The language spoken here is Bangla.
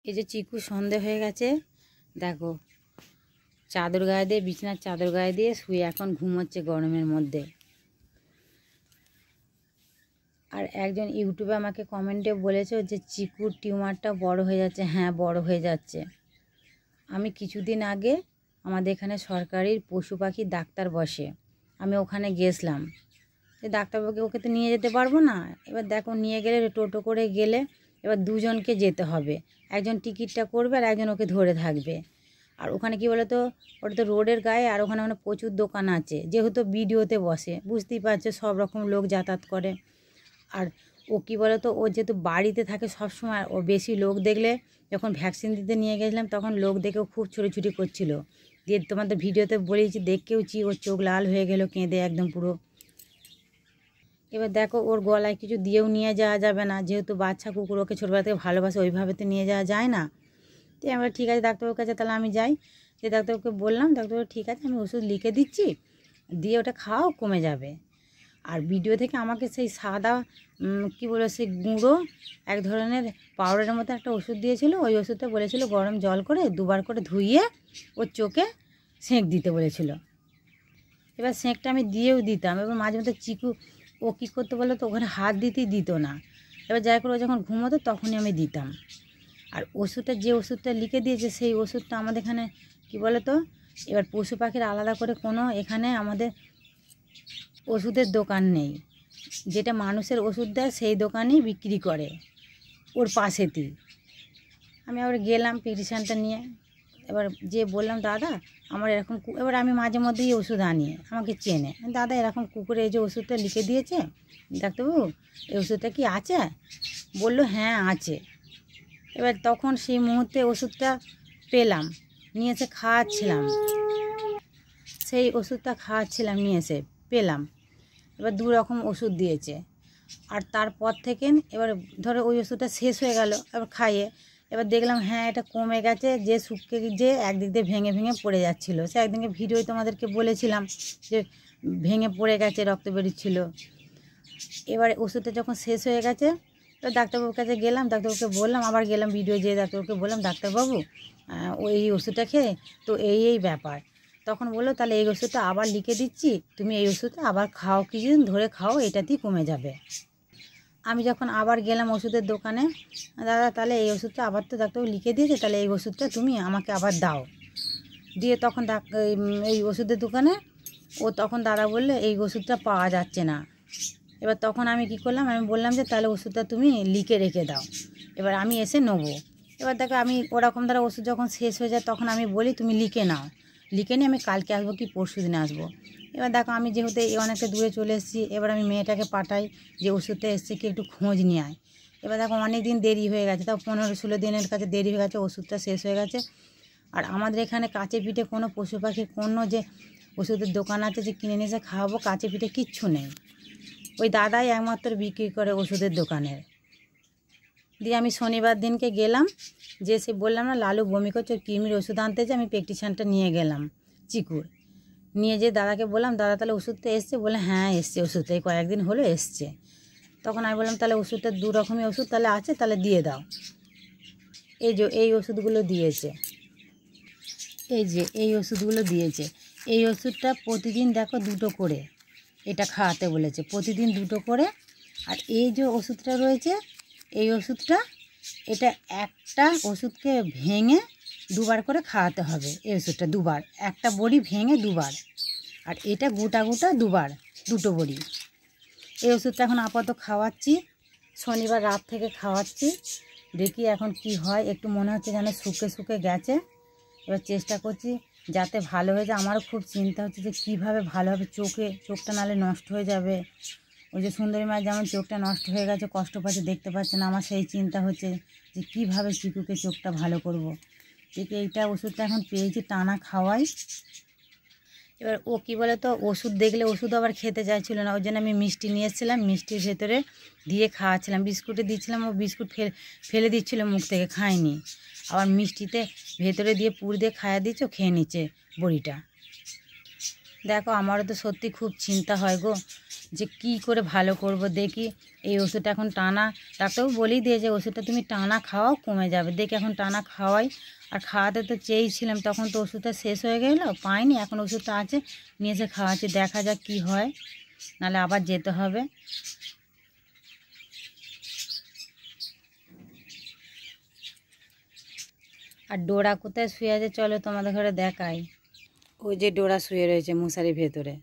এই যে চিকু সন্ধে হয়ে গেছে, দেখো চাদর গায়ে দিয়ে, বিছানার চাদর গায়ে দিয়ে শুয়ে এখন ঘুমোচ্ছে গরমের মধ্যে। আর একজন ইউটিউবে আমাকে কমেন্টে বলেছে যে চিকুর টিউমারটা বড় হয়ে যাচ্ছে। হ্যাঁ, বড় হয়ে যাচ্ছে। আমি কিছুদিন আগে আমাদের এখানে সরকারি পশু পাখি ডাক্তার বসে, আমি ওখানে গেছিলাম। ডাক্তারবাবুকে ওকে তো নিয়ে যেতে পারবো না। এবার দেখো নিয়ে গেলে টোটো করে গেলে এবার দুজনকে যেতে হবে, একজন টিকিটটা করবে আর একজন ওকে ধরে থাকবে। আর ওখানে কি বলো তো, ওটা তো রোডের গায়ে, আর ওখানে মানে প্রচুর দোকান আছে, যেহেতু ভিডিওতে বসে বুঝতেই পারছো সব রকম লোক যাতায়াত করে। আর ও কী বলো তো, ও যেহেতু বাড়িতে থাকে সবসময়, ও বেশি লোক দেখলে, যখন ভ্যাকসিন দিতে নিয়ে গেছিলাম তখন লোক দেখেও খুব ছুটোছুটি করছিল। দিয়ে তোমাদের ভিডিওতে বলেছি, দেখেওছি ওর চোখ লাল হয়ে গেল কেঁদে একদম পুরো। এবার দেখো ওর গলায় কিছু দিয়েও নিয়ে যাওয়া যাবে না, যেহেতু বাচ্চা কুকুর, ওকে ছোটোবেলা থেকে ভালোবাসে, ওইভাবে তো নিয়ে যাওয়া যায় না। তো আমরা ঠিক আছে ডাক্তারবাবুর কাছে তাহলে আমি যাই। যে ডাক্তারবাবুকে বললাম, ডাক্তারবাবু ঠিক আছে আমি ওষুধ লিখে দিচ্ছি, দিয়ে ওটা খাও কমে যাবে। আর ভিডিও থেকে আমাকে সেই সাদা কি বলে, সেই গুঁড়ো এক ধরনের পাউডারের মতো একটা ওষুধ দিয়েছিল। ওই ওষুধটা বলেছিল গরম জল করে দুবার করে ধুইয়ে ওর চোখে সেঁক দিতে বলেছিল। এবার সেঁকটা আমি দিয়েও দিতাম। এবার মাঝে মধ্যে চিকু ও কী করতে বলো তো, ওখানে হাত দিতেই দিত না। এবার যাই করে ও যখন ঘুমোতো তখনই আমি দিতাম। আর ওষুধটা, যে ওষুধটা লিখে দিয়েছে সেই ওষুধটা আমাদের এখানে কী বলো তো, এবার পশু পাখির আলাদা করে কোনো এখানে আমাদের ওষুধের দোকান নেই। যেটা মানুষের ওষুধ দেয় সেই দোকানেই বিক্রি করে, ওর পাশেতেই। আমি আবার গেলাম প্রেসক্রিপশানটা নিয়ে, এবার যে বললাম দাদা আমার এরকম, এবার আমি মাঝে মধ্যেই ওষুধ আনি, আমাকে চেনে, দাদা এরকম কুকুরে এই যে ওষুধটা লিখে দিয়েছে ডাক্তারবাবু, এই ওষুধটা কি আছে? বললো হ্যাঁ আছে। এবার তখন সেই মুহূর্তে ওষুধটা পেলাম, নিয়ে এসে খাওয়াচ্ছিলাম, সেই ওষুধটা খাওয়াচ্ছিলাম, নিয়ে এসে পেলাম। এবার 2 রকম ওষুধ দিয়েছে। আর তারপর থেকে এবার ধরো ওই ওষুধটা শেষ হয়ে গেল, এবার খাইয়ে এবার দেখলাম হ্যাঁ এটা কমে গেছে, যে শুকিয়ে যে একদিক দিয়ে ভেঙে ভেঙে পড়ে যাচ্ছিলো। সে একদিনকে ভিডিওয় তোমাদেরকে বলেছিলাম যে ভেঙে পড়ে গেছে, রক্ত বেরোচ্ছিলো। এবার ওষুধটা যখন শেষ হয়ে গেছে তো ডাক্তারবাবুর কাছে গেলাম, ডাক্তারবাবুকে বললাম, আবার গেলাম ভিডিও, যেয়ে ডাক্তারবাবুকে বললাম ডাক্তারবাবু ওই ওষুধটা খেয়ে তো এই ব্যাপার। তখন বললো তাহলে এই ওষুধটা আবার লিখে দিচ্ছি, তুমি এই ওষুধটা আবার খাও, কিছুদিন ধরে খাও, এটাতেই কমে যাবে। আমি যখন আবার গেলাম ওষুধের দোকানে, দাদা তাহলে এই ওষুধটা আবার তো ডাক্তারবাবু লিখে দিয়েছে, তাহলে এই ওষুধটা তুমি আমাকে আবার দাও। দিয়ে তখন এই ওষুধের দোকানে তখন দাদা বললে এই ওষুধটা পাওয়া যাচ্ছে না। এবার তখন আমি কি করলাম, আমি বললাম যে তাহলে ওষুধটা তুমি লিখে রেখে দাও, এবার আমি এসে নেবো। এবার দেখো আমি ওরকম দ্বারা ওষুধ যখন শেষ হয়ে যায় তখন আমি বলি তুমি লিখে নাও, লিখে নিয়ে আমি কালকে আসবো কি পরশু দিনে আসবো। এবার দেখো আমি যেহেতু অনেকটা দূরে চলে এসেছি, এবার আমি মেয়েটাকে পাঠাই যে ওষুধটা এসছে কি একটু খোঁজ নিয়ে আয়। এবার দেখো অনেক দিন দেরি হয়ে গেছে, তাও 15-16 দিনের কাছে দেরি হয়ে গেছে, ওষুধটা শেষ হয়ে গেছে। আর আমাদের এখানে কাছে পিঠে কোনো পশু পাখির কোনো যে ওষুধের দোকান আছে যে কিনে নিয়ে এসে খাওয়াবো, কাছে পিঠে কিচ্ছু নেই। ওই দাদাই একমাত্র বিক্রি করে ওষুধের দোকানের। দিয়ে আমি শনিবার দিনকে গেলাম, যে সে বললাম না লালু বমি করছে, কৃমির ওষুধ আনতে যে আমি প্রেসক্রিপশানটা নিয়ে গেলাম চিকুর, নিয়ে যে দাদাকে বললাম দাদা তাহলে ওষুধটা এসছে? বলে হ্যাঁ এসছে, ওষুধটা এই কয়েকদিন হলো এসছে। তখন আমি বললাম তাহলে ওষুধটা 2 রকমই ওষুধ তাহলে আছে, তাহলে দিয়ে দাও। এই যে এই ওষুধগুলো দিয়েছে, এই যে এই ওষুধগুলো দিয়েছে। এই ওষুধটা প্রতিদিন দেখো 2টো করে এটা খাওয়াতে বলেছে, প্রতিদিন 2টো করে। আর এই যে ওষুধটা রয়েছে, এই ওষুধটা, এটা একটা ওষুধকে ভেঙে 2বার করে খাওয়াতে হবে। এই ওষুধটা 2বার, একটা বড়ি ভেঙে 2বার, আর এটা গোটা গোটা 2বার, 2টো বড়ি। এই ওষুধটা এখন আপাতত খাওয়াচ্ছি, শনিবার রাত থেকে খাওয়াচ্ছি, দেখি এখন কি হয়। একটু মনে হচ্ছে যেন শুকে শুকে গেছে। এবার চেষ্টা করছি যাতে ভালো হয়ে যায়। আমারও খুব চিন্তা হচ্ছে যে কীভাবে ভালো হবে, চোখটা নাহলে নষ্ট হয়ে যাবে। ওই যে সুন্দরী মায়ের যেমন চোখটা নষ্ট হয়ে গেছে, কষ্ট পাচ্ছে, দেখতে পাচ্ছে না, আমার সেই চিন্তা হচ্ছে যে কীভাবে চিকুকে চোখটা ভালো করব। ঠিক এইটা ওষুধটা এখন পেয়েছি, টানা খাওয়াই। এবার ও কী বলে তো, ওষুধ দেখলে ওষুধ আবার খেতে চাইছিল না, ওই জন্য আমি মিষ্টি নিয়ে এসেছিলাম, মিষ্টির ভেতরে দিয়ে খাওয়াচ্ছিলাম, বিস্কুটে দিচ্ছিলাম, ও বিস্কুট ফেলে দিচ্ছিলো মুখ থেকে, খায়নি। আবার মিষ্টিতে ভেতরে দিয়ে পুর দিয়ে খাইয়ে দিচ্ছ, খেয়ে নিচ্ছে বড়িটা। দেখো আমারও তো সত্যি খুব চিন্তা হয় গো, যে কি করে ভালো করব। দেখি এই ওষুধটা এখন টানা, ডাক্তারও বলেই দিয়ে যে ওষুধটা তুমি টানা খাওয়াও কমে যাবে। দেখি এখন টানা খাওয়াই। আর খাওয়াতে তো চেয়েছিলাম, তখন তো ওষুধটা শেষ হয়ে গেল, পাইনি। এখন ওষুধটা আছে, নিয়ে এসে খাওয়াচ্ছি, দেখা যাক কি হয়, নাহলে আবার যেতে হবে। আর ডোরা কোথায় শুয়ে আছে চলো তোমাদের ঘরে দেখাই। ওই যে ডোরা শুয়ে রয়েছে মশারির ভেতরে।